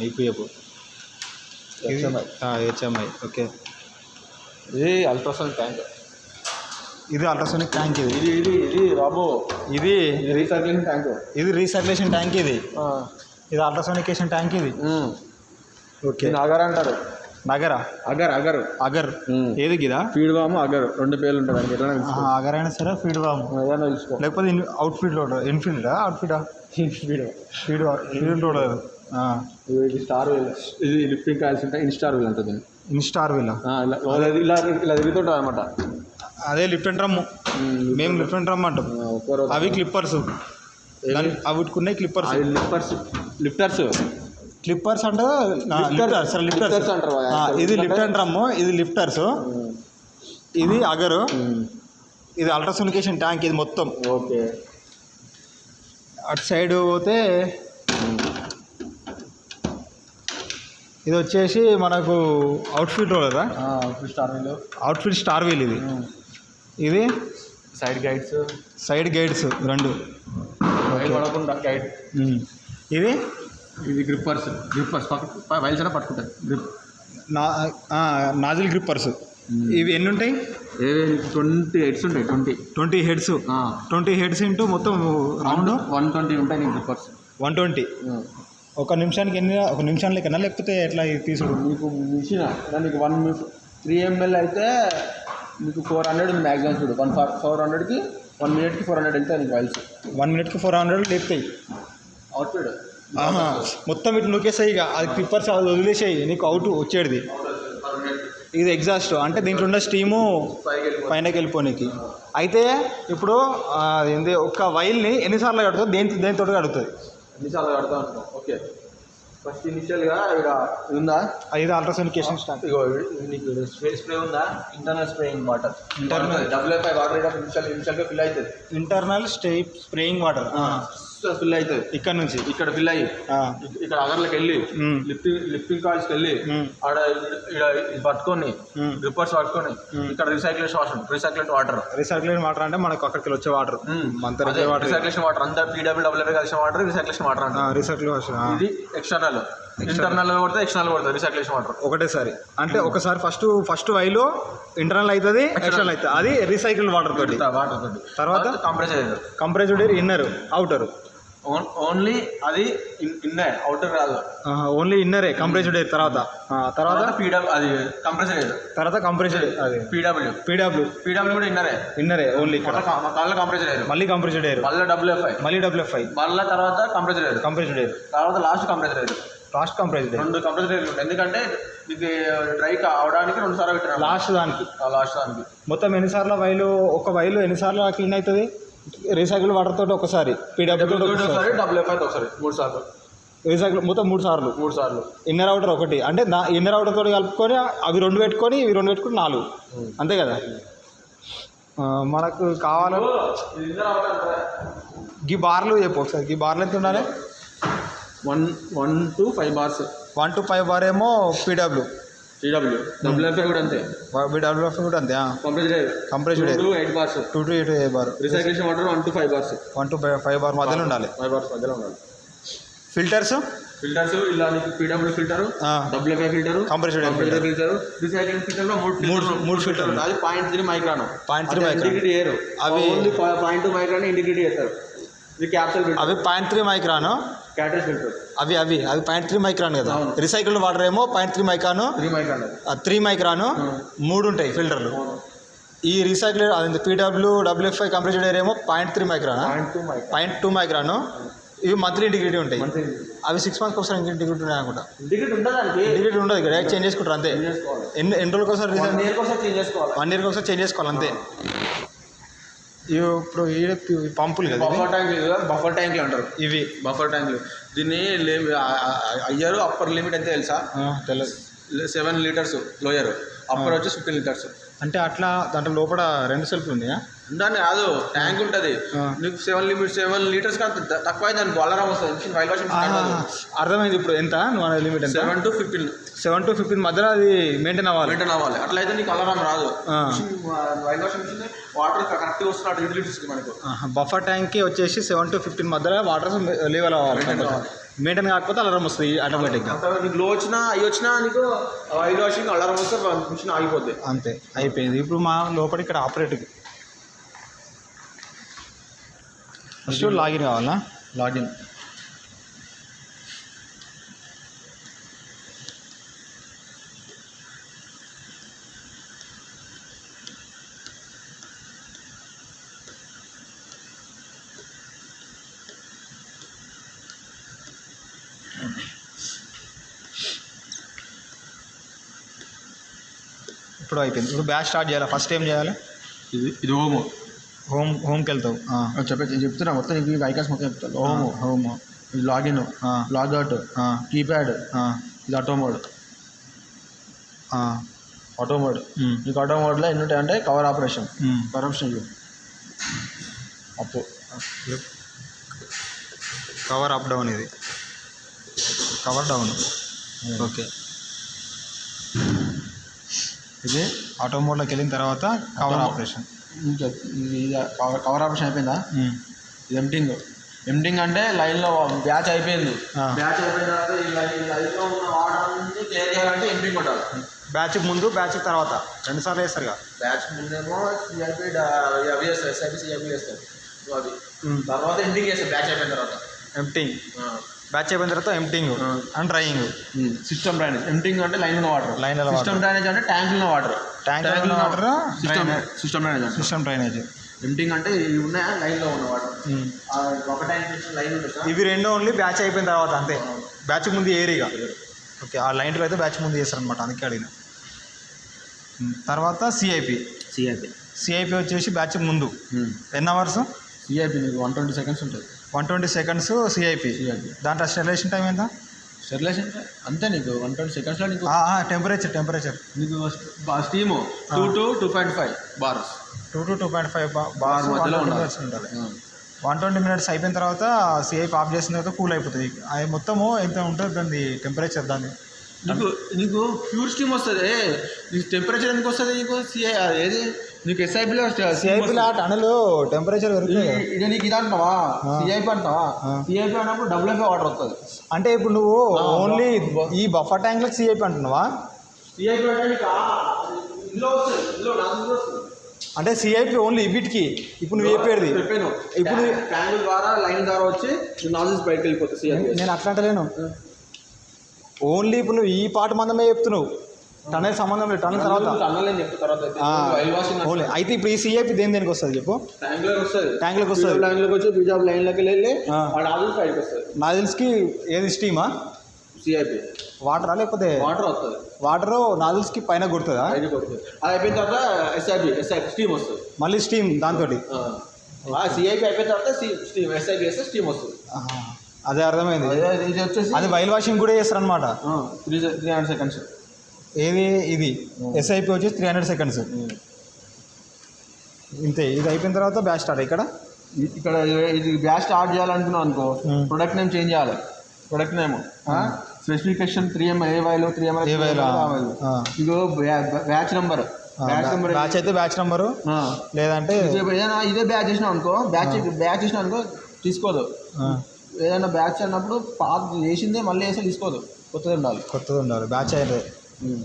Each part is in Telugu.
IPF HMI. ఓకే, ఇది అల్ట్రాసౌనిక్ ట్యాంక్. ఇది అల్ట్రాసోనిక్ ట్యాంక్. ఇది రాబో ఇది రీసైక్లింగ్ ట్యాంక్. ఇది రీసర్క్యులేషన్ ట్యాంక్. ఇది అల్ట్రాసోనికేషన్ ట్యాంక్. ఇది ఓకే. అగర్ అంటారు. నగరా అగర్ ఏది గిదా ఫీడ్ వాము అగర్ 2 పేర్లు ఉంటాయి దానికి. ఎట్లా అగర్ అయినా సరే ఫీడ్ వాము ఏదైనా తీసుకో. లేకపోతే అవుట్ ఫీల్డ్లో ఇన్ఫీల్డా అవుట్ఫీల్డా ఫీడ్ ఉండదు. ఇది స్టార్ వీల్. ఇది లిఫ్టింగ్ కాయిల్స్ ఉంటాయి. ఇన్స్టార్ వీల్ ఉంటుంది. ఇన్స్టార్ వీల్ ఇలా తిరుగుతుంటుంది అనమాట. అదే లిఫ్ట్ అండ్ డ్రమ్. మేము లిఫ్ట్ అండ్ డ్రమ్ అంటాం. అవి క్లిప్పర్స్. అవిట్టుకున్నాయి క్లిప్పర్స్. క్లిప్పర్స్ అంటే లిఫ్టర్స్ అంటారు. ఇది లిఫ్ట్ అండ్ డ్రమ్, ఇది లిఫ్టర్స్, ఇది అగరు, ఇది అల్ట్రాసోనికేషన్ ట్యాంక్. ఇది మొత్తం ఓకే. అటు సైడ్ పోతే ఇది వచ్చేసి మనకు అవుట్ఫీల్డ్ రోలరా. Outfield star wheel. ఇది సైడ్ గైడ్స్ 2. గైడ్. ఇది గ్రిప్పర్స్ వైల్స్ అయినా పట్టుకుంటాయి. Grip nozzle grippers. ఇవి ఎన్ని ఉంటాయి? 20 హెడ్స్ ఉంటాయి. 20 హెడ్స్. 20 హెడ్స్ ఇంటూ మొత్తం రౌండ్ 120 ఉంటాయి గ్రిప్పర్స్. 120. ఒక నిమిషానికి ఒక నిమిషానికి కన్నా లేకపోతే ఎట్లా తీసుడు? మీకు మిషన్ దానికి 3 ml అయితే మీకు 400 ఉంది మ్యాక్సిమం. చూడు 400కి 1 minute 400 వెళ్తాయి నీకు వైల్స్. 1 minute 400 లేపుతాయి. అవుట్ఫీడ్ మొత్తం ఇటు నూకేసాయి. ఇక అది క్లిప్పర్స్ అది వదిలేసాయి, నీకు అవుట్ వచ్చేది. ఇది ఎగ్జాస్ట్ అంటే దీంట్లో ఉన్న స్టీము పైనకి వెళ్ళిపోనికి. అయితే ఇప్పుడు ఏంది ఒక వైల్ని ఎన్నిసార్లు కడుతుంది? దేనితో కడుగుతుంది? ఎన్నిసార్లు కడతా ఉంటాం. ఓకే, ఫస్ట్ ఇనిషియల్గా ఇక్కడ ఉందా? ఇది అల్ట్రాసోనికేషన్ స్టార్ట్. ఇగో నీకు స్ప్రే ఉందా? Internal spraying water. WFI water ఇనిషియల్గా ఫిల్ అవుతుంది. ఇంటర్నల్ స్ప్రేయింగ్ వాటర్ ఫిల్ అవుతుంది. ఇక్కడ ఫిల్ అయ్యి ఇక్కడ అగర్లకు వెళ్ళి లిఫ్టింగ్ కాయిల్స్కి వెళ్ళి ఆడ పట్టుకొని రిపర్స్ పట్టుకొని ఇక్కడ రీసైక్లేషన్ వాటర్ అంటే మనకు అక్కడికి వచ్చే వాటర్. రీసైక్లేషన్ వాటర్ అంతా PWWF కలిసిన వాటర్ రీసైక్లేషన్ వాటర్ రీసైక్లేషన్. ఇది ఇంటర్నల్ కొడితే ఎక్స్టర్నల్ కొడుతుంది రీసైక్లేషన్ వాటర్ ఒకటేసారి. అంటే ఒకసారి ఫస్ట్ వైలో ఇంటర్నల్ అవుతుంది, ఎక్స్టర్నల్ అవుతుంది. అది రీసైకిల్ వాటర్ తోటి. తర్వాత compressed air inner outer. Only అది ఇన్నర్ అవుటర్ కాదు. ఓన్లీ ఇన్నరే కంప్రెస్డ్ ఎయిర్. తర్వాత అది కంప్రెస్డ్ ఎయిర్. తర్వాత కంప్రెస్డ్ అది PW కూడా ఇన్నరే ఓన్లీ. కంప్రెస్డ్ ఎయిర్, మళ్ళీ కంప్రెస్డ్ ఎయిర్, మళ్ళీ WFI, మళ్ళీ తర్వాత కంప్రెస్డ్ ఎయిర్, తర్వాత last compressed air. 2 compressed air ఉంటాయి. ఎందుకంటే ఇది డ్రై అవడానికి 2 సార్లు పెట్టారు లాస్ట్ దానికి. మొత్తం ఎన్నిసార్లు ఒక వైలు ఎన్నిసార్లు క్లీన్ అవుతుంది? రీసైకిల్ వాటర్ తోటి ఒకసారి, PW ఒకసారి, WFI ఒకసారి, 3 సార్లు. రీసైకిల్ మొత్తం 3 సార్లు. ఇన్నర్ అవుటర్ ఒకటి. అంటే ఇన్నర్ అవుటర్ తోటి కలుపుకొని అవి 2 పెట్టుకొని ఇవి 2 పెట్టుకొని 4. అంతే కదా. మనకు కావాలని ఈ బార్లు చెప్పు ఒకసారి. ఈ బార్లు ఎంత ఉండాలి? 1 to 5 bars. 1 to 5 బార్ ఏమో PW. WFI కూడా అంతే. WFI కూడా అంతే. Compressed air 2 to 8 bars. 2 to 8 bar. Recirculation water 1 to 5 bars. 1 to 5 bar మధ్యలో ఉండాలి. ఫిల్టర్స్ ఇలా PW filter, WFI filter, compressed filter, recycling filter లో 3 ఫిల్టర్. అది 0.3 మైక్రాన్. Integrity air. అవి ఓన్లీ 0.2 మైక్రాన్ ఇంటిగ్రిటీ చేస్తారు. ఇది క్యాప్సూల్ ఫిల్టర్. అవి 0.3 మైక్రాన్. క్యాటస్ ఫిల్టర్ అవి 0.3 మైక్రాన్ కదా. రీసైకిల్డ్ వాటర్ ఏమో 0.3 మైక్రాన్, 3 మైక్రాన్ 3 ఉంటాయి ఫిల్టర్లు. ఈ రీసైకిల్ అది PW WFI కంప్రెస్డ్ ఎయిర్ ఏమో 0.3 మైక్రాన్, 0.2 మైక్రాన్. ఇవి మంత్లీ ఇంటిగ్రిటీ ఉంటాయి. అవి 6 months ఒకసారి ఇంటిగ్రిటీ ఉన్నాయి అనుకుంటా. ఇంటిగ్రిటీ ఉండదు ఇక్కడ, చేంజ్ చేసుకుంటారు అంతే. ఎన్ని రోజులకు ఒకసారి? 1 year ఒకసారి చేంజ్ చేసుకోవాలి అంతే. ఇప్పుడు పంపులు కదా, బఫర్ ట్యాంక్లు అంటారు. ఇవి బఫర్ ట్యాంక్లు. దీన్ని అయ్యారు అప్పర్ లిమిట్ ఎంత తెలుసా? తెలియదు. 7 liters లోయర్, అప్పర్ వచ్చి 15 liters. అంటే అట్లా దాంట్లో లోపల 2 సెల్ఫ్లు ఉన్నాయా? దాన్ని కాదు, ట్యాంక్ ఉంటుంది నీకు. 7 liters కానీ తక్కువ అయితే దానికి బొల్లరం వస్తుంది. వైల్ వాషింగ్ అర్థమైంది. ఇప్పుడు ఎంత నువ్వు లిమిట్? 7 to 15 మధ్యలో అది మెయింటైన్ అవ్వాలి. అట్లయితే నీకు అలరం రాదు. వైల్ వాషింగ్ మిషన్ వాటర్ కరెక్ట్గా వస్తున్నట్టు యూటిలిటీస్కి మనకు. బఫర్ ట్యాంక్కి వచ్చేసి 7 to 15 మధ్యలో వాటర్ లెవెల్ అవ్వాలి. మెయింటైన్ కాకపోతే అలారం వస్తుంది ఆటోమేటిక్గా. నీకు లో వచ్చినా అవి వచ్చినా నీకు ఆయిల్ వాషింగ్ అలారం వస్తే మిషన్ ఆగిపోద్ది. అంతే అయిపోయింది. ఇప్పుడు మా లోపల ఇక్కడ ఆపరేటింగ్ ఫస్ట్ లాగిన్ కావాలా? లాగిన్ ఇప్పుడు అయిపోయింది. ఇప్పుడు బ్యాచ్ స్టార్ట్ చేయాలి. ఫస్ట్ ఏం చేయాలి? ఇది హోమ్కి వెళ్తావు. చెప్తున్నా మొత్తం నీకు ఐకాన్స్ మొత్తం చెప్తాను. హోమ్ ఇది లాగిన్, లాగౌట్, కీప్యాడ్, ఇది ఆటో మోడ్. నీకు ఆటో మోడ్లో ఎన్ని ఉంటాయంటే కవర్ ఆపరేషన్ అప్పు కవర్ అప్ డౌన్, ఇది కవర్ డౌన్. ఓకే, ఇది ఆటో మోడ్లోకి వెళ్ళిన తర్వాత కవర్ ఆపరేషన్. కవర్ ఆపరేషన్ అయిపోయిందా? ఇది ఎంటింగ్ అంటే లైన్లో బ్యాచ్ అయిపోయింది. బ్యాచ్ అయిపోయిన తర్వాత ఈ లైన్లో ఉన్న వాటర్ నుంచి క్లియర్ చేయాలంటే ఎంటింగ్ కొట్టాలి. బ్యాచ్ ముందు బ్యాచ్ తర్వాత 2 సార్లు వేస్తారుగా. బ్యాచ్ ముందేమో సిఐపి అవి వేస్తారు, ఎస్ఐపి సిఐపి వేస్తారు. అది తర్వాత ఎంటింగ్ చేస్తారు. బ్యాచ్ అయిపోయిన తర్వాత ఎంప్టింగ్, బ్యాచ్ అయిపోయిన తర్వాత emptying and drying. System drainage. Emptying అంటే లైన్లో వాటర్. సిస్టమ్ డ్రైనేజ్ అంటే ట్యాంకులో వాటర్. System drainage. ఎంటింగ్ అంటే ఇవి ఉన్నాయా లైన్లో ఉన్న వాటర్. ఒక ట్యాంక్ లైన్ ఉంటుంది. ఇవి రెండు ఓన్లీ బ్యాచ్ అయిపోయిన తర్వాత అంతే. బ్యాచ్ ముందు ఏరిగా. ఓకే, ఆ లైన్లో అయితే బ్యాచ్ ముందు చేస్తారనమాట, అందుకే అడిగిన. తర్వాత సిఐపి వచ్చేసి బ్యాచ్ ముందు ఎన్ని అవర్స్? సిఐపి నీకు 120 సెకండ్స్ ఉంటుంది. 120 సెకండ్స్ సిఐపి. దాంట్లో స్టెరిలైజేషన్ టైం ఎంత? స్టెరిలైజేషన్ అంతే నీకు 120 సెకండ్స్లో నీకు. టెంపరేచర్ నీకు steam 2 to 2.5 bars. 2 to 2.5 bar మధ్యలో ఉండాలి. 120 మినిట్స్ అయిపోయిన తర్వాత సిఐపి ఆఫ్ చేసిన తర్వాత కూల్ అయిపోతుంది. అది మొత్తము ఎంత ఉంటుంది దాని టెంపరేచర్? దాన్ని నీకు ప్యూర్ స్టీమ్ వస్తుంది. నీకు టెంపరేచర్ ఎందుకు వస్తుంది? నీకు ఏది నీకు ఎస్ఐపిలో సిఐపిలో టనల్ టెంపరేచర్ పెరుగుతుంది. ఇక నీకు ఇది అంటావా సిఐపి అంటావా? సిఐపి అన్నప్పుడు WFA వాటర్ వస్తుంది. అంటే ఇప్పుడు నువ్వు ఓన్లీ ఈ బఫర్ ట్యాంక్లకు సిఐపి అంటున్నావా? సిఐపి అంటే నీకు ఇందులో వస్తుంది, ఇందులో వస్తుంది. అంటే సిఐపి ఓన్లీ వీటికి ఇప్పుడు నువ్వు చెప్పేది. ఇప్పుడు ట్యాంక్ ద్వారా లైన్ ద్వారా వచ్చి నాజిల్స్ బయటకు వెళ్ళిపోతుంది. నేను అట్లా అంటలేను. ఓన్లీ ఇప్పుడు నువ్వు ఈ పార్ట్ మందమే చెప్తున్నావు, టనల్ సంబంధం లేదు. టనల్ తర్వాత ఓన్లీ అయితే ఇప్పుడు ఈ సిఐపి దేనికి వస్తుంది చెప్పు? ట్యాంక్లోకి వస్తుంది. ట్యాంక్లోకి వచ్చి బీజాబ్ లైన్లోకి వెళ్ళి నాజిల్స్ బయటకు వస్తుంది. నాజిల్స్కి ఏది స్టీమా? సిఐపి వాటరా లేకపోతే వాటర్ వస్తుంది. వాటర్ నాజిల్స్కి పైన కొడుతుందా? అది అయిపోయిన తర్వాత ఎస్ఐపి స్టీమ్ వస్తుంది. మళ్ళీ స్టీమ్ దాంతో సిఐపి అయిపోయిన తర్వాత స్టీమ్ ఎస్ఐపి వేస్తే స్టీమ్ వస్తుంది. అదే అర్థమైంది. ఇది వచ్చేసి అది వైల్ వాషింగ్ కూడా చేస్తారనమాట. 300 సెకండ్స్. ఏది ఇది ఎస్ఐపి వచ్చేసి 300 సెకండ్స్ ఇంతే. ఇది అయిపోయిన తర్వాత బ్యాచ్ స్టార్ట్. ఇక్కడ ఇది బ్యాచ్ స్టార్ట్ చేయాలనుకున్నాం అనుకో, ప్రొడక్ట్ నేమ్ చేంజ్ చేయాలి. Product name specification 3ml a while 3ml ego batch number. Batch అయితే బ్యాచ్ నెంబరు, లేదంటే ఏదైనా ఇదే బ్యాచ్ చేసినాం అనుకో, బ్యాచ్ చేసినా అనుకో తీసుకోదు. ఏదైనా బ్యాచ్ అన్నప్పుడు పాత చేసిందే మళ్ళీ వేస్తే తీసుకోదు, కొత్తది ఉండాలి. బ్యాచ్ అయితే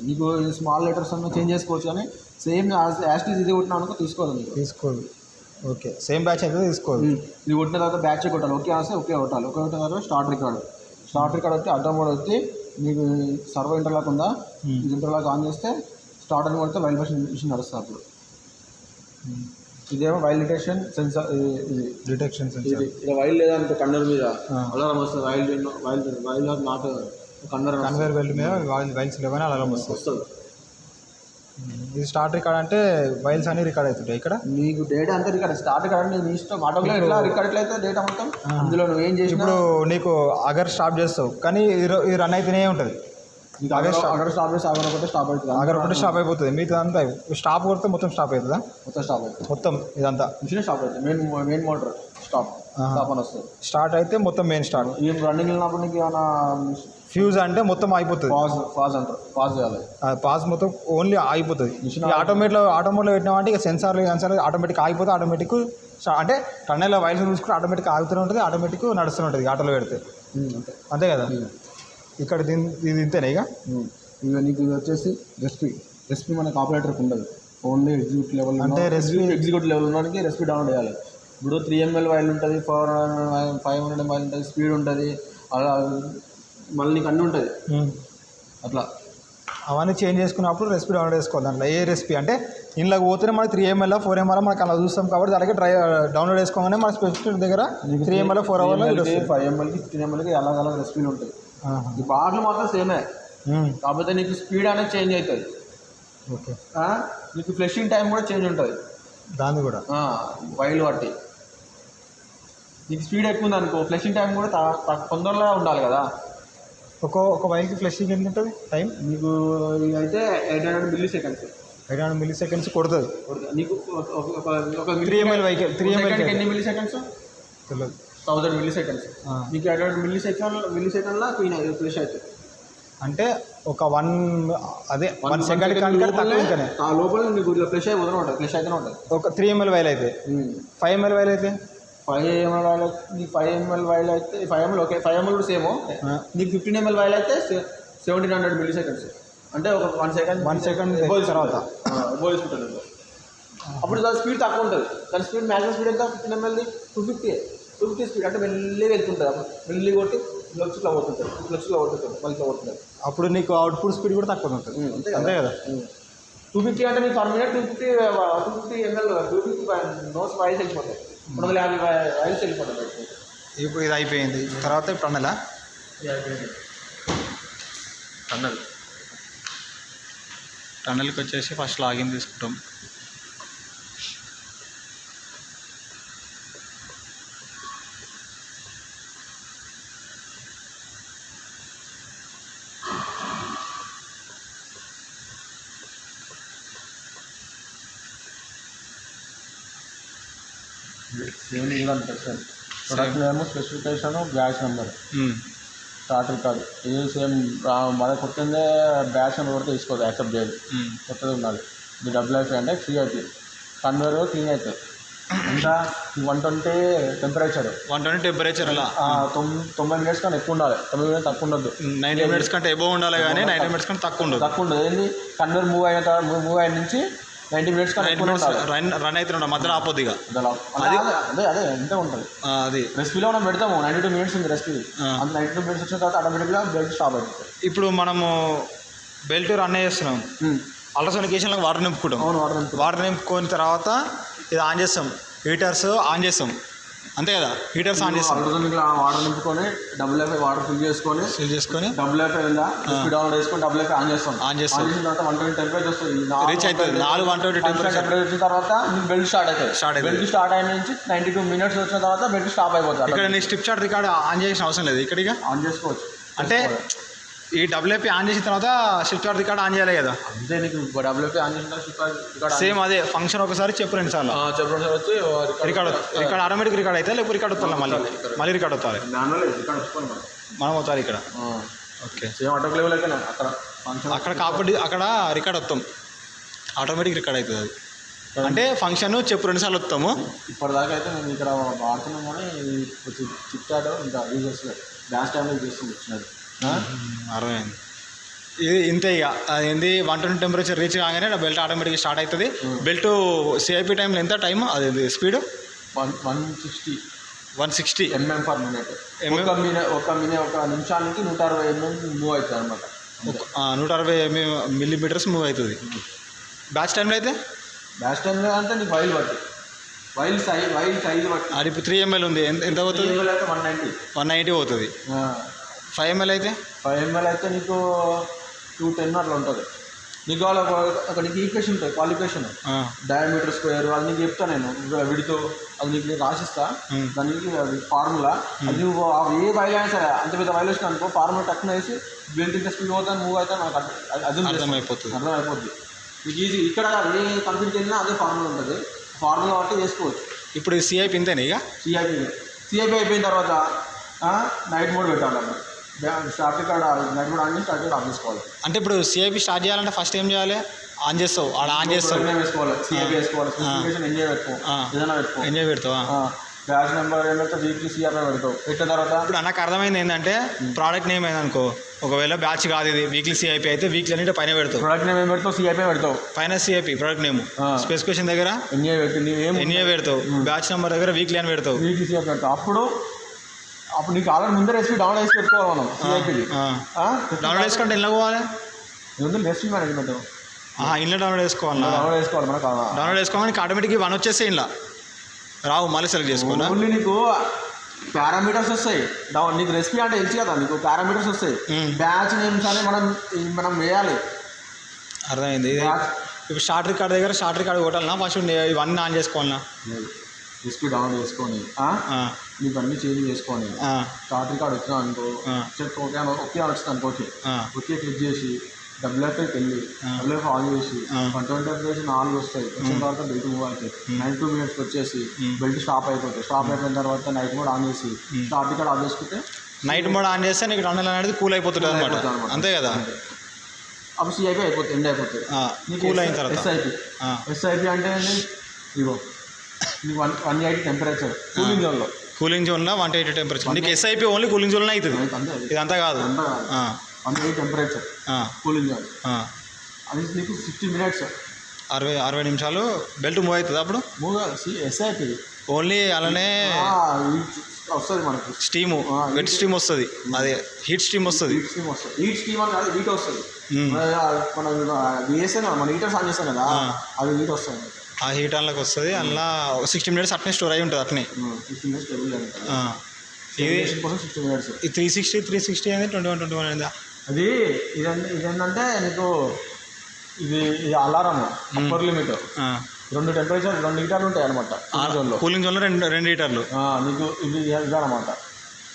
నీకు స్మాల్ లెటర్స్ అన్న చేంజ్ చేసుకోవచ్చు, కానీ సేమ్ యాస్టీస్ ఇది కొట్టినా అనుకో తీసుకోదు. ఓకే, సేమ్ బ్యాచ్ అయితే తీసుకోదు. ఇది కొట్టిన తర్వాత బ్యాచ్ కొట్టాలి. ఓకే వస్తే ఓకే కొట్టాలి. ఓకే కొట్టిన తర్వాత స్టార్ట్ రికార్డ్ వచ్చి ఆటో మోడ్ వచ్చి నీకు సర్వర్ ఇంటర్లాక్ ఉందా, ఇది ఇంటర్లాక్ ఆన్ చేస్తే స్టార్ట్ అని కొడితే వైల్ మిషన్ నడుస్తుంది. అప్పుడు ఇదేమో వైల్ డిటెక్షన్ సెన్సార్. ఇది వైల్ లేదంటే కన్నర్ మీద అలారం వస్తుంది. వైల్ నాట్ కన్వేర్ బెల్ట్ మీద వైల్స్ లేవని అలారం వస్తుంది. ఇది స్టార్ట్ రికార్డ్ అంటే వైల్స్ అన్ని రికార్డ్ అవుతుంటాయి. ఇక్కడ నీకు డేటా అంతా రికార్డ్. స్టార్ట్ రికార్డ్ అంటే నీ ఇష్టం. ఆటోలో ఎట్లా రికార్డ్ ఎట్లయితే డేటా మొత్తం అందులో నువ్వు ఏం చేసి ఇప్పుడు నీకు అగర్ స్టాప్ చేస్తావు, కానీ ఇది రన్ అయితేనే ఉంటుంది. అగర్ స్టాప్ చేసి అగర్ ఒకటి స్టాప్ అయిపోతుంది. మిగతా అంతా స్టాప్ కొడితే మొత్తం స్టాప్ అవుతుందా? మొత్తం ఇదంతా మిషన్ స్టాప్ అవుతుంది. మెయిన్ మోటార్ స్టాప్ అని వస్తుంది. స్టార్ట్ అయితే మొత్తం మెయిన్ స్టార్ట్. ఏం రన్నింగ్ వెళ్ళినప్పుడు నీకు ఏమైనా ఫ్యూజ్ అంటే మొత్తం అయిపోతుంది. పాజ్ చేయాలి. పాజ్ మొత్తం ఓన్లీ ఆగిపోతుంది. ఆటోమేట్లో పెట్టినామంటే ఇక సెన్సార్ ఆటోమేటిక్ ఆగిపోతే ఆటోమేటిక్ అంటే టన్నెల్లో వైల్స్ చూసుకుంటే ఆటోమేటిక్ ఆగుతూనే ఉంటుంది, ఆటోమేటిక్ నడుస్తూనే ఉంటుంది ఆటోలో పెడితే. అంతే అంతే కదా. ఇక్కడ ఇది ఇంతేనా ఇక. ఇక నీకు ఇది వచ్చేసి రెసిపీ మనకు ఆపరేటర్కి ఉండదు, ఓన్లీ ఎగ్జిక్యూట్ లెవెల్. అంటే ఎగ్జిక్యూట్ లెవెల్ ఉన్నవాడికి రెసిపీ డౌన్లోడ్ చేయాలి. ఇప్పుడు 3 ml వైల్ ఉంటుంది, 500 ml ఉంటుంది, స్పీడ్ ఉంటుంది, అలా మళ్ళీ నీకు అన్నీ ఉంటుంది అట్లా. అవన్నీ చేంజ్ చేసుకున్నప్పుడు రెసిపీ డౌన్లోడ్ చేసుకోవాలి. దాంట్లో ఏ రెసిపీ అంటే ఇంట్లోకి పోతేనే మనకి 3 ml 4 ml మనకు అలా చూస్తాం కాబట్టి దానికి డౌన్లోడ్ చేసుకోగానే మన స్పెసిఫిక్ దగ్గర 3 ml 4 ml 5 mlకి 15 mlకి అలాగ రెసిపీలు ఉంటాయి. ఈ బాటిల్ మాత్రం సేమే, కాకపోతే నీకు స్పీడ్ అనేది చేంజ్ అవుతుంది. ఓకే. నీకు ఫ్లెషింగ్ టైం కూడా చేంజ్ ఉంటుంది దాన్ని కూడా వైల్ బట్టి. నీకు స్పీడ్ ఎక్కువ ఉంది అనుకో, ఫ్లెషింగ్ టైం కూడా తొందరగా ఉండాలి కదా. ఒక వైల్కి ఫ్లెషింగ్ ఎంత ఉంటుంది టైం? నీకు అయితే 800 milliseconds. 800 milliseconds కొడుతుంది నీకు ఒక 3 ml వైకి 3 ml ఎన్ని milliseconds? తెలియదు. 1000 milliseconds. నీకు 800 milliseconds ఫ్లెష్ అవుతుంది. అంటే ఒక 1 సెకండ్ కంటే తక్కువ ఇంకానే ఆ లోపల నీకు ఫ్లెష్ అయిపోతూనే ఉంటుంది, ఫ్లెష్ అయితేనే ఉంటుంది. ఒక 3 ml వైల్ అయితే 5 ml వైల్ అయితే 5 ml వైల్ నీకు 5 ml వైల్ అయితే 5 ml ఓకే, 5 ml కూడా సేమ్. నీకు 15 ml వైల్ అయితే 1700 milliseconds. అంటే ఒక 1 second తర్వాత పోయించుకుంటుంది. అప్పుడు దాని స్పీడ్ తక్కువ ఉంటుంది. దాని స్పీడ్ మ్యాక్సిమం స్పీడ్ ఎంత 15 ml 250 స్పీడ్. అంటే మెల్లిగా వెళ్తుంటుంది. అప్పుడు మెల్లి కొట్టి క్లచ్లో పోతుంటుంది, మళ్ళీ పోతుంది. అప్పుడు నీకు అవుట్పుట్ స్పీడ్ కూడా తక్కువ ఉంటుంది. అంతే కదా. 250 అంటే నీకు per minute 250 ml 250 notes vials వెళ్ళిపోతాయి. 350 వైల్స్ వెళ్ళిపోతాయి. ఇప్పుడు ఇది అయిపోయింది. తర్వాత ఇప్పుడు టన్నెలా? టన్నెల్కి వచ్చేసి ఫస్ట్ లాగిన్ తీసుకుంటాం. సేమ్ ఇది ఉంటుంది sir. Product name, specification, batch number, start record ఇది సేమ్. మన కొట్టిందే బ్యాచ్ నెంబర్ కూడా తీసుకోదు, యాక్సెప్ట్ చేయదు, కొత్తది ఉండాలి. ఇది WFI అంటే CIP కన్వేర్ క్లీన్ అవుతుంది. ఇంకా 120 టెంపరేచర్. 120 టెంపరేచర్ అలా 90 minutes కంటే ఎక్కువ ఉండాలి, 90 minutes తక్కువ ఉండదు. 90 minutes కంటే ఎబో ఉండాలి కానీ 90 minutes కంటే తక్కువ ఉండదు. ఏంటి కన్వేర్ మూవ్ అయిన నుంచి 90 minutes రన్ అవుతుండ మధ్యలో ఆపోద్ది. ఇక అదే అంతే ఉంటుంది. అది రెసిపీలో మనం పెడతాము 92 minutes ఉంది రెసిపీ. అంత 92 minutes వచ్చిన తర్వాత ఆటోమేటిక్గా బెల్ట్ స్టాప్ అవుతుంది. ఇప్పుడు మనము బెల్ట్ రన్ చేస్తున్నాం, అల్ట్రాసోనికేషన్లో వాటర్ నింపుకుంటాం. వాటర్ నింపుకున్న తర్వాత ఇది ఆన్ చేస్తాం, హీటర్స్ ఆన్ చేస్తాం. అంతే కదా, హీటర్స్ ఆన్ చేస్తాం. వాటర్ నింపుకొని WFI వాటర్ ఫిల్ చేసుకొని WFI ఉందా స్పీడ్ డౌన్ చేసుకొని WFI ఆన్ చేస్తాం. తర్వాత 120 టెంపరేచర్ వస్తుంది, రీచ్ అవుతుంది. 120 టెంపరేచర్ వచ్చిన తర్వాత బెల్ట్ స్టార్ట్ అవుతుంది. బెల్ట్ స్టార్ట్ అయిన నుంచి 92 minutes వచ్చిన తర్వాత బెల్ట్ స్టాప్ అయిపోతుంది. ఇక్కడ నీ స్ట్రిప్ చార్ట్ రికార్డ్ ఆన్ చేసిన అవసరం లేదు, ఇక్కడిగా ఆన్ చేసుకోవచ్చు. అంటే ఈ WFI ఆన్ చేసిన తర్వాత స్ట్రిప్ చార్ట్ రికార్డ్ ఆన్ చేయాలి కదా. అంతే, నీకు WFI ఆన్ చేసిన రికార్డ్ సేమ్ అదే ఫంక్షన్. ఒకసారి చెప్పు 2 సార్లు వచ్చి రికార్డ్ ఆటోమేటిక్ రికార్డ్ అయితే లేకపోతే రికార్డ్ వస్తుంది, మళ్ళీ రికార్డ్ అవుతారు మనం అవుతారు ఇక్కడ. ఓకే, సేమ్ ఆటో లెవెల్ అయితే అక్కడ ఫంక్షన్ అక్కడ కాబట్టి అక్కడ రికార్డ్ వస్తాం, ఆటోమేటిక్ రికార్డ్ అవుతుంది. అది అంటే ఫంక్షన్ చెప్పు 2 సార్లు వస్తాము. ఇప్పటిదాకా అయితే మేము ఇక్కడ వాడుతున్నాం కానీ చిప్ చాట్ ఇంకా యూజర్స్ డాన్స్ టైంలో చేస్తుంది వచ్చినది. అర్థమైంది. ఇది ఇంతే. ఇక ఏంది 120 టెంపరేచర్ రీచ్ కాగానే బెల్ట్ ఆటోమేటిక్గా స్టార్ట్ అవుతుంది. బెల్ట్ CIP టైంలో ఎంత టైం అది స్పీడ్ 160 mm per minute. ఒక నిమిషానికి 160 mm మూవ్ అవుతుంది అనమాట. 160 millimeters మూవ్ అవుతుంది. బ్యాచ్ టైంలో అయితే అంటే నీకు వైల్ సైజ్ బట్టి. అది ఇప్పుడు 3 ml ఉంది, ఎంత అవుతుంది? 190 అవుతుంది. 5 ml అయితే 5 ml అయితే నీకు 210 అట్లా ఉంటుంది. నీకు కావాలి ఒక నీకు ఈక్వేషన్ ఉంటుంది, క్వాలిఫికేషన్ డయామీటర్ స్క్వేర్ అది నీకు చెప్తాను నేను విడితో, అది నీకు రాసిస్తా. దానికి అది ఫార్ములా. అది నువ్వు ఏ వైల్ అయినా సరే అంత పెద్ద వైల్ వచ్చినా అనుకో ఫార్ములా టక్కున వేసి బెల్ట్ ఇంకా స్పీడ్ అవుతాను మూవ్ అవుతాను నాకు అర్థమైపోతుంది. నీకు ఈజీ. ఇక్కడ ఏ కంపెనీకి వెళ్ళినా అదే ఫార్ములా ఉంటుంది, ఫార్ములా బట్టి వేసుకోవచ్చు. ఇప్పుడు CIP ఇంతేనా? ఇక CIP అయిపోయిన తర్వాత నైట్ మోడ్ పెట్టాలి. Start record night mode on చేసి స్టార్ట్ రికార్డ్ ఆఫ్ చేసుకోవాలి. అంటే ఇప్పుడు CIP స్టార్ట్ చేయాలంటే ఫస్ట్ ఏం చేయాలి? ఆన్ చేస్తావు, ఆడ ఆన్ చేస్తావు, వేసుకోవాలి. CIP వేసుకోవాలి, ఎంజాయ్ పెట్టుకో, ఏదైనా పెట్టుకో, ఎంజాయ్ పెడతావా? బ్యాచ్ నెంబర్ ఏంటంటే వీక్లీ సిఆర్ఐ పెడతావు. పెట్టిన తర్వాత ఇప్పుడు నాకు అర్థమైంది ఏంటంటే ప్రోడక్ట్ నేమ్ ఏందనుకో, ఒకవేళ బ్యాచ్ కాదు ఇది వీక్లీ సిఐపి అయితే వీక్లీ అన్నిటి పైన పెడతావు. ప్రోడక్ట్ నేమ్ ఏం పెడతావు? సిఐపి పెడతావు. పైన సిఐపి ప్రోడక్ట్ నేమ్, స్పెసిఫికేషన్ దగ్గర ఎన్ఏ పెడతావు, బ్యాచ్ నెంబర్ దగ్గర వీక్లీ అని పెడతావు. వీక్లీ సిఐపి పెడతావు. అప్పుడు నీకు ఆల్రెడీ ముందే రెసిపీ డౌన్లోడ్ చేసి పెట్టుకోవాలి మనం. సిఐపిది డౌన్లోడ్ చేసుకుంటే ఇలా పోవాలి, రెసిపీ మేనేజ్మెంట్ ఇంట్లో డౌన్లోడ్ చేసుకోవాలి. డౌన్లోడ్ చేసుకోవాలి మనకు. డౌన్లోడ్ చేసుకోవాలి ఆటోమేటిక్గా వన్ వచ్చేస్తే ఇలా రావు, మళ్ళీ సెలెక్ట్ చేసుకోవాలి. ఓన్లీ నీకు పారామీటర్స్ వస్తాయి. నీకు రెసిపీ అంటే తెలుసు కదా, నీకు పారామీటర్స్ వస్తాయి. బ్యాచ్ నేమ్స్ అని మనం వేయాలి. అర్థమైంది. ఇప్పుడు షార్ట్ రికార్డ్ దగ్గర షార్ట్ రికార్డ్ కొట్టాలన్నా ఫస్ట్ ఇవన్నీ ఆన్ చేసుకోవాలన్నా, రెసిపీ డౌన్లోడ్ చేసుకొని నీకు అన్నీ చేంజ్ చేసుకొని షార్ట్ రికార్డ్ వచ్చినా అనుకో, ఓకే ఓకే వచ్చింది అనుకో, ఓకే క్లిక్ చేసి WFకి వెళ్ళి WF ఆన్ చేసి 120 4 వస్తాయి. వచ్చిన తర్వాత బెల్ట్ మూవ్ అవుతాయి. 92 minutes వచ్చేసి బెల్ట్ స్టాప్ అయిపోతాయి. స్టాప్ అయిపోయిన తర్వాత నైట్ మోడ్ ఆన్ చేసి షార్ట్ రికార్డ్ ఆన్ చేసుకుంటే నైట్ మోడ్ ఆన్ చేస్తే నీకు టన్నల్ అనేది కూల్ అయిపోతుంది అనమాట. అంతే కదా, అప్పుడు సిఐపి అయిపోతుంది, ఎండ్ అయిపోతుంది. కూల్ అయిన తర్వాత ఎస్ఐపి అంటే ఇగో నీకు 180 టెంపరేచర్ కూలింగ్ జోన్లో 180 టెంపరేచర్. నీకు ఎస్ఐపి ఓన్లీ కూలింగ్ జోన్లో అవుతుంది, ఇదంతా కాదు. 180 టెంపరేచర్ కూలింగ్ జోన్, అది నీకు 60 minutes 60 నిమిషాలు బెల్ట్ మూవ్ అవుతుంది. అప్పుడు మూవ్ ఎస్ఐపి ఓన్లీ అలానే వస్తుంది మనకు స్టీము, వెట్ స్టీమ్ వస్తుంది, అదే హీట్ స్టీమ్ వస్తుంది. హీట్ స్టీమ్ అని కాదు, హీట్ వస్తుంది. మనం వేసాను మన హీటర్స్ ఆన్ చేస్తాం కదా, అది హీట్ వస్తుంది. ఆ హీట్ ఆన్లోకి వస్తుంది. అందులో 60 minutes అట్నే స్టోర్ అయి ఉంటుంది. అట్నే 60 minutes ఇది 60 minutes. ఈ 360 అనేది 21 అనేది. అది ఇదేంటంటే నీకు ఇది అలారం అప్పర్ లిమిట్. 2 టెంపరేచర్ 2 హీటర్లు ఉంటాయి అనమాట కూలింగ్ జోన్లో. 2 హీటర్లు నీకు ఇది ఇదనమాట.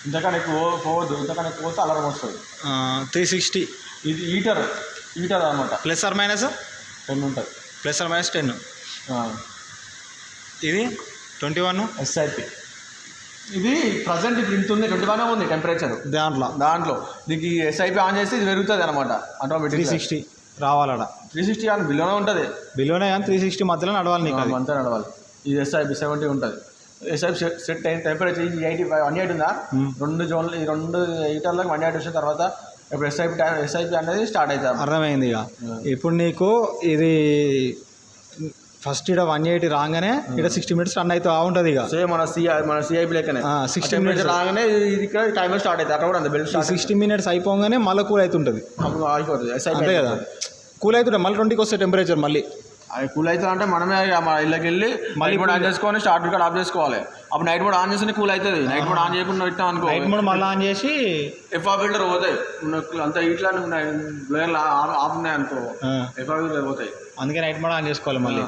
ఇంతకన్నా ఎక్కువ పోవద్దు, ఇంతకన్నా ఎక్కువ వస్తే అలారం వస్తుంది. 360 ఇది హీటర్ అనమాట. ప్లస్ ఆర్ మైనస్ 10 ఉంటుంది, ప్లస్ ఆర్ మైనస్ 10. ఇది 21 ఎస్ఐపి. ఇది ప్రజెంట్ ఇప్పుడు ఇంత ఉంది, 21 ఉంది టెంపరేచర్. దాంట్లో నీకు ఈ ఎస్ఐపి ఆన్ చేస్తే ఇది పెరుగుతుంది అనమాట ఆటోమేటిక్. 360 రావాలడ. 360 కానీ బిలోనే ఉంటుంది, బిలోనే కానీ 360 మధ్యలో నడవాలి నీకు, అంతా నడవాలి. ఇది ఎస్ఐపి 70 ఉంటుంది. ఎస్ఐపి సెట్ అయిన టెంపరేచర్ ఇది 180 ఉందా, 2 జోన్లు ఈ 2 హీటర్లకు 180 వచ్చిన తర్వాత ఇప్పుడు ఎస్ఐపి అనేది స్టార్ట్ అవుతుంది. అర్థమైంది. ఇక ఇప్పుడు నీకు ఇది ఫస్ట్ ఇక్కడ 180 రాగానే ఇక్కడ 60 minutes రన్ అవుతూ ఉంటుంది. ఇక సేమ్ మన సిఐపి లెక్కనే 60 minutes రాగానే ఇది ఇక్కడ టైమర్ స్టార్ట్ అవుతుంది. అక్కడ కూడా అంత బెల్ట్ 60 minutes అయిపోగానే మళ్ళీ కూల్ అవుతుంటుంది. అయిపోతుంది అంతే కదా, కూల్ అవుతుంటుంది. మళ్ళీ 20కి వస్తే టెంపరేచర్ మళ్ళీ అది కూల్ అవుతుంది. అంటే మనమే మన ఇళ్ళకి వెళ్ళి మళ్ళీ కూడా ఆన్ చేసుకొని స్టార్ట్ రికార్డ్ ఆఫ్ చేసుకోవాలి. అప్పుడు నైట్ మోడ్ ఆన్ చేస్తే కూల్ అవుతుంది. నైట్ మోడ్ ఆన్ చేయకుండా పెట్టాం అనుకో, నైట్ మోడ్ మళ్ళీ ఆన్ చేసి ఎఫ్ఆర్ ఫిల్టర్ పోతాయి. అంత ఇట్లా బ్లోయర్లు ఆఫ్ ఉన్నాయి అనుకో, ఎఫ్ఆర్ ఫిల్టర్ పోతాయి. అందుకే నైట్ మోడ్ ఆన్ చేసుకోవాలి. మళ్ళీ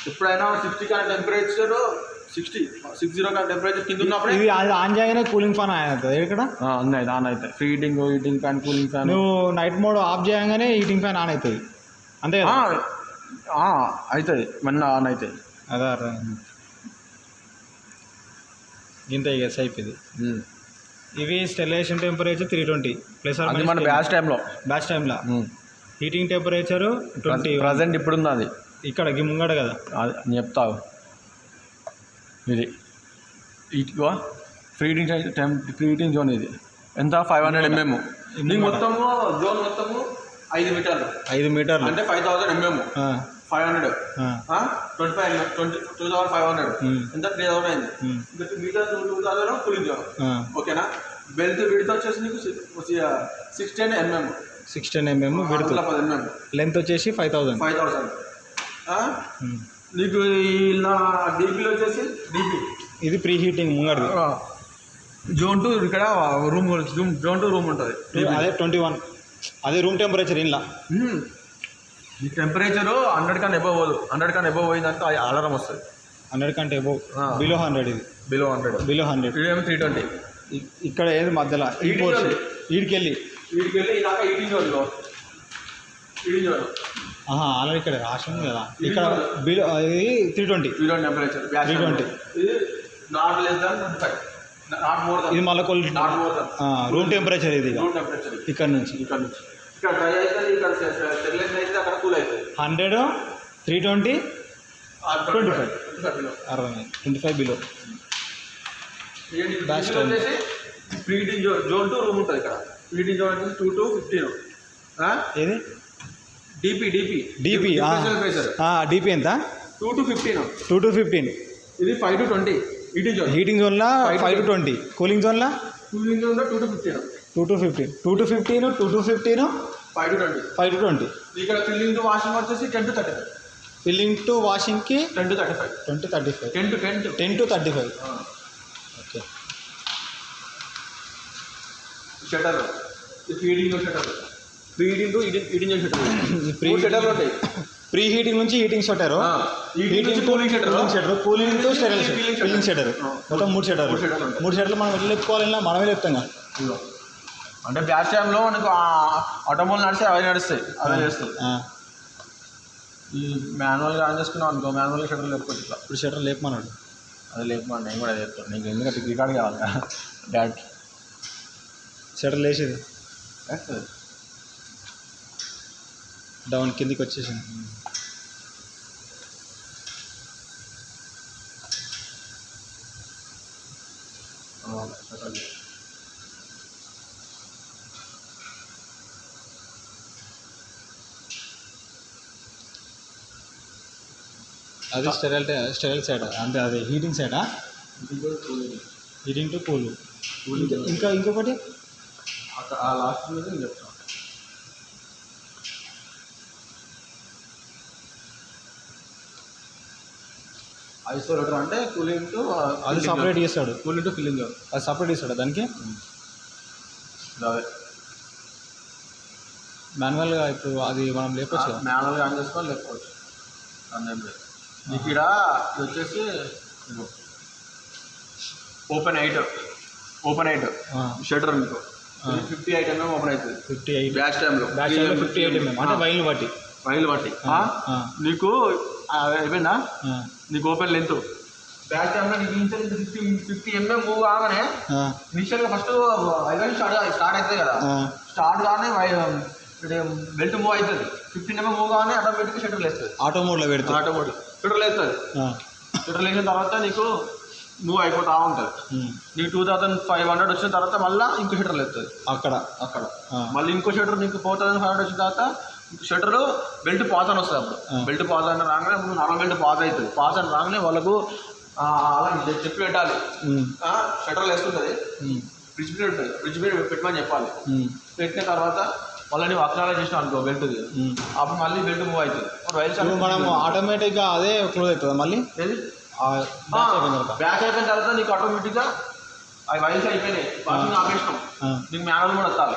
ఎప్పుడైనా 60 కానీ టెంపరేచర్ 60 కానీ టెంపరేచర్ కింద ఉన్నప్పుడు ఇది ఆన్ చేయగానే కూలింగ్ ఫ్యాన్ ఆన్ అవుతుంది. ఇక్కడ ఉన్నాయి ఆన్ అవుతాయి. Free heating fan, cooling fan. నువ్వు నైట్ మోడ్ ఆఫ్ చేయగానే హీటింగ్ ఫ్యాన్ ఆన్ అవుతుంది. అంతే కదా, అవుతుంది. మొన్న ఆన్ అవుతాయి. అదే ఇంత ఎస్ఐపి. ఇవి స్టెరిలైజేషన్ టెంపరేచర్ 320 ప్లస్ మన బ్యాచ్ టైంలో హీటింగ్ టెంపరేచర్ 20 ప్రజెంట్ ఇప్పుడుంది. అది ఇక్కడ ముంగడ కదా, అది చెప్తావు. ఇది ఇదిగో ఫ్రీ హీటింగ్ జోన్. ఇది ఎంత 500 mm. దీని మొత్తము జోన్ మొత్తము 5 మీటర్లు అంటే 5000 mm. 500 2500 ఎంత 3000 అయింది. ఇంకా మీటర్ 2000 కూలింగ్ జోన్. ఓకేనా. బెల్ట్ విడ్త్ వచ్చేసి నీకు 16 mm విడ్త్, లెంత్ వచ్చేసి 5000. నీకు ఇలా డీపీలో వచ్చేసి ఇది ప్రీ హీటింగ్ ముంగడిది. జోన్ 2 ఇక్కడ జోన్ 2 రూమ్ ఉంటుంది. అదే 21, అదే రూమ్ టెంపరేచర్. ఇలా ఈ టెంపరేచరు 100 కన్నా ఎబవ్ పోదు. 100 కన్నా ఎబవ్ పోయిందంటే అలారం వస్తుంది. 100 కంటే ఎబవ్, బిలో 100. ఇది బిలో 100. ఇదేమో 320. ఇక్కడ ఏది మధ్యలో వీడికి వెళ్ళి ఇలాగా ఈటింగ్ జోన్లో ఆల్రెడీ ఇక్కడ రాసింది కదా. ఇక్కడ బిలో ఇది 320 టెంపరేచర్. 320 ఇది not less than 25, not more than. ఇది మళ్ళీ not more than room temperature. ఇది రూమ్ టెంపరేచర్. ఇక్కడ నుంచి ఇక్కడ డ్రై అవుతుంది, ఇక్కడ స్టెరిలైజ్ అయితే అక్కడ కూల్ అవుతుంది. 100 320 25 అర్థమైంది. 25 బిలో. బ్యాచ్ ఇందులో వచ్చేసి ప్రీడింగ్ జోన్ 2 రూమ్ ఉంటుంది ఇక్కడ. ప్రీడింగ్ జోన్ వచ్చేసి 2 to 15. ఏది డిపి డిపి డిపి ఎంత 2 to 15. 2 to 15. ఇది 5 to 20 హీటింగ్ జోన్లో 5 to 20. కూలింగ్ జోన్లో 2 to 15. 2 to 15. 2 to 15, 2 to 15, 5 to 20. 5 to 20. ఇక్కడ ఫిల్లింగ్ టు వాషింగ్ వచ్చేసి 10 to 35. ఫిల్లింగ్ టు వాషింగ్కి 10 to 35. 10 to 35. 10 to 35. Okay. Shutter feeding shutter, feeding to heating shutter. Pre షటర్లు ఉంటాయి. ప్రీ హీటింగ్ నుంచి heating shutter, heating cooling shutter, cooling to sterile filling shutter. మొత్తం 3 షటర్లు. 3 షటర్లు మనం ఎట్లా చెప్పుకోవాలన్నా మనమే చెప్తాం కదా. అంటే బ్యాచ్ టైంలో మనకు ఆటోమోబైల్ నడిస్తాయి, అవి నడుస్తాయి, అవే చేస్తాయి. ఈ మాన్యువల్గా ఆన్ చేసుకున్నాం అనుకో, మాన్యువల్గా షటర్ లేపుకోవచ్చు. ఇట్లా ఇప్పుడు షటర్ లేపమన్నాడు, అది లేపమని నేను కూడా చెప్తాను. నీకు ఎందుకంటే రికార్డ్ కావాలి కదా డాట్. షటర్ లేచేది డౌన్ కిందికి వచ్చేసింది. అది స్టెరైల్ సైడ్ అంటే అది హీటింగ్ సైడా, హీటింగ్ టు కూల్. ఇంకొకటి ఆ లాస్ట్ మీద నేను చెప్తాను. ఐసోలేటర్ అంటే కూలింగ్ టు అది సపరేట్ చేస్తాడు. కూలింగ్ టు ఫిల్లింగ్ అది సపరేట్ చేస్తాడు దానికి. అదే మాన్యువల్గా ఇప్పుడు అది మనం లేపచ్చు, మాన్యువల్గా ఆన్ చేసుకోవాలి, లేకపోవచ్చు. అందేం లేదు. మీకు ఇక్కడ వచ్చేసి ఓపెన్ ఎయిట్ షటర్ మీకు 58 mm ఓపెన్ అవుతుంది. 58 బ్యాచ్ టైంలో 58 mm అంటే వైల్ బట్టి నీకు అయిపోయిందా. నీకు ఓపెన్ లెంత్ బ్యాచ్ టైంలో నీకు ఇనిషియల్ 50 mm మూవ్ కాగానే ఇనిషియల్గా ఫస్ట్ వైల్ స్టార్ట్ అవుతుంది కదా. స్టార్ట్ కాగానే బెల్ట్ మూవ్ అవుతుంది. 15 mm మూవ్ కాగానే ఆటోమేటిక్గా షటర్ లేస్తుంది. ఆటో మోడ్లో పెడుతుంది. షటర్ లేస్తుంది. షటర్ లేచిన తర్వాత నీకు మూవ్ అయిపోతూ ఉంటుంది. నీకు 2500 వచ్చిన తర్వాత మళ్ళీ ఇంకో షటర్ లేస్తుంది. అక్కడ మళ్ళీ ఇంకో షటర్ నీకు 4500 వచ్చిన తర్వాత షటర్ బెల్ట్ పాజ్ అని వస్తుంది. అప్పుడు బెల్ట్ పాజ్ అని రాగానే నార్మల్ బెల్ట్ పాజ్ అవుతుంది. పాజ్ అని రాగానే వాళ్ళకు అలా చెప్పి పెట్టాలి. షటర్లు వేస్తుంటుంది, ఫ్రిడ్జ్ మీద ఉంటుంది, ఫ్రిడ్జ్ మీద పెట్టమని చెప్పాలి. పెట్టిన తర్వాత వాళ్ళని అక్నాలజ్ చేసిన అనుకో బెల్ట్, అప్పుడు మళ్ళీ బెల్ట్ మూవ్ అవుతుంది. మనం ఆటోమేటిక్గా అదే క్లోజ్ అవుతుంది. మళ్ళీ బ్యాచ్ అయిపోయిన తర్వాత నీకు ఆటోమేటిక్గా అవి వైల్స్ అయిపోయినాయి, వాషింగ్ ఆపేసినాం. నీకు మ్యానువల్ కూడా వస్తాలి.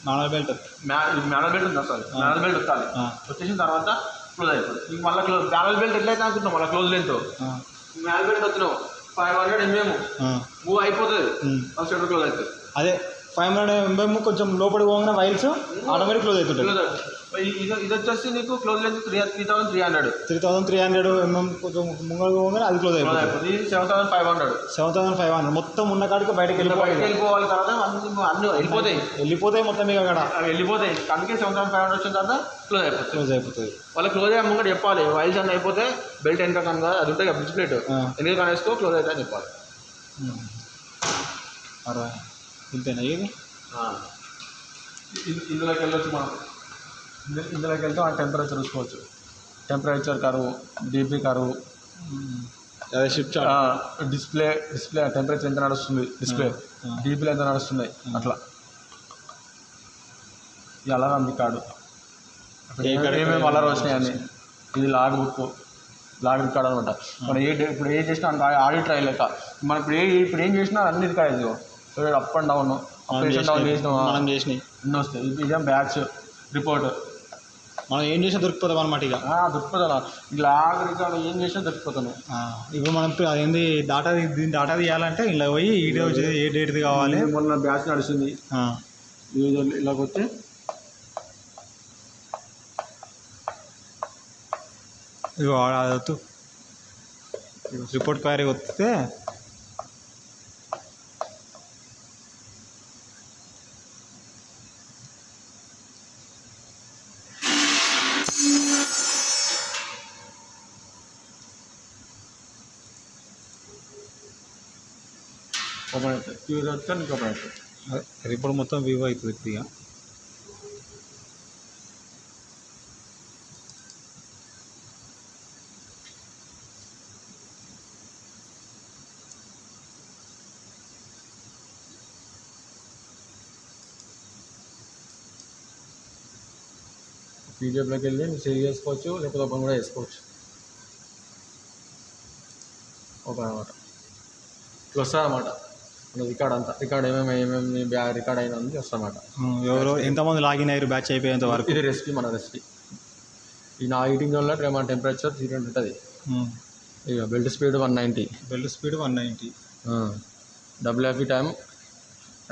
మ్యానువల్ బెల్ట్ ఉంది అసలు. మ్యానువల్ బెల్ట్ వస్తాలి. వచ్చేసిన తర్వాత క్లోజ్ అయిపోతుంది. నీకు మళ్ళీ మ్యానువల్ బెల్ట్ ఎట్లయితే అనుకుంటున్నావు మళ్ళీ క్లోజ్ లెంత్. మ్యానువల్ బెల్ట్ వచ్చినావు 500 mm మూవ్ అయిపోతుంది, షటర్ క్లోజ్ అవుతుంది. అదే 500 mm కొంచెం లోపలికి పోగానే వైల్స్ ఆటోమేటిక్ క్లోజ్ అవుతుంటుంది. ఇది వచ్చేసి నీకు క్లోజ్ లెంత్ 3300 mm కొంచెం ముంగడికి పోగానే అది క్లోజ్ అయిపోతుంది. 7500 మొత్తం ఉన్న కాడికి బయటకు వెళ్ళిపోవాలి. తర్వాత అన్ని వెళ్ళిపోతాయి మొత్తం ఇక అక్కడ వెళ్ళిపోతాయి. అందుకే 7500 వచ్చిన తర్వాత క్లోజ్ అయిపోతుంది. వాళ్ళకి క్లోజ్ అయ్యే ముంగట చెప్పాలి. వైల్స్ అన్నీ అయిపోతే బెల్ట్ వెనక కనుక అది ఉంటుంది బ్రిడ్జ్ ప్లేట్ వెనక కనేసుకో క్లోజ్ అవుతుంది అని చెప్పాలి. ఇంతేనా ఇది? ఇందులోకి వెళ్ళొచ్చు మనం. ఇందులోకి వెళ్తే ఆ టెంపరేచర్ చూసుకోవచ్చు. టెంపరేచర్ కరువు, డీపీ కరువు, అదే షిఫ్ట్ డిస్ప్లే టెంపరేచర్ ఎంత నడుస్తుంది, డిస్ప్లే డీపీలు ఎంత నడుస్తున్నాయి అట్లా. ఇది అలారం రికార్డు, ఏమేమి అలర్ వచ్చినాయని. ఇది లాగ్ రికార్డ్ అనమాట. మనం ఇప్పుడు ఏం చేసినా ఆడిట్ ట్రైల్ లెక్క. మనం ఇప్పుడు ఏం చేసినా అన్ని రికార్డ్ అయింది. అప్ అండ్ డౌన్ మనం చేసినాయి ఎన్ని వస్తాయి. ఇదేం బ్యాచ్ రిపోర్ట్ మనం ఏం చేసినా దొరికిపోతాం అనమాట. ఇక దొరికిపోతాను లాగ్ రికార్డ్ ఏం చేసినా దొరికిపోతాను. ఇప్పుడు మనం అదేంది డాటా తీయాలంటే ఇలా పోయి ఈ రోజు ఏ డేట్ది కావాలి. మొన్న బ్యాచ్ నడుస్తుంది ఇలాగ వస్తే ఇగో అది రిపోర్ట్ క్వైరీ వస్తే ఓపెన్ అవుతుంది క్యూజ్ వస్తే నీకు ఓపెన్ అవుతుంది. అది ఇప్పుడు మొత్తం వ్యూ అవుతుంది ఇప్పుడు ఇక. పీడిఎఫ్లోకి వెళ్ళి నువ్వు సేవ్ చేసుకోవచ్చు, లేకపోతే ఓపెన్ కూడా చేసుకోవచ్చు. ఓపెన్ అనమాట ఇట్లా వస్తుంది అన్నమాట. రికార్డ్ అంతా రికార్డ్ ఏమేమి రికార్డ్ అయినది వస్తుందన్నమాట. ఎవరో ఎంతమంది లాగిన్ అయ్యారు బ్యాచ్ అయిపోయేంత వరకు. ఇది రెసిపీ, మన రెసిపీ. ఈ నా హీటింగ్ వల్ల మన టెంపరేచర్ 300 ఉంటుంది. ఇక belt speed 190. Belt speed 190. WFE time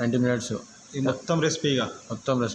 90 minutes. ఈ మొత్తం రెసిపీగా మొత్తం రెసిపీ.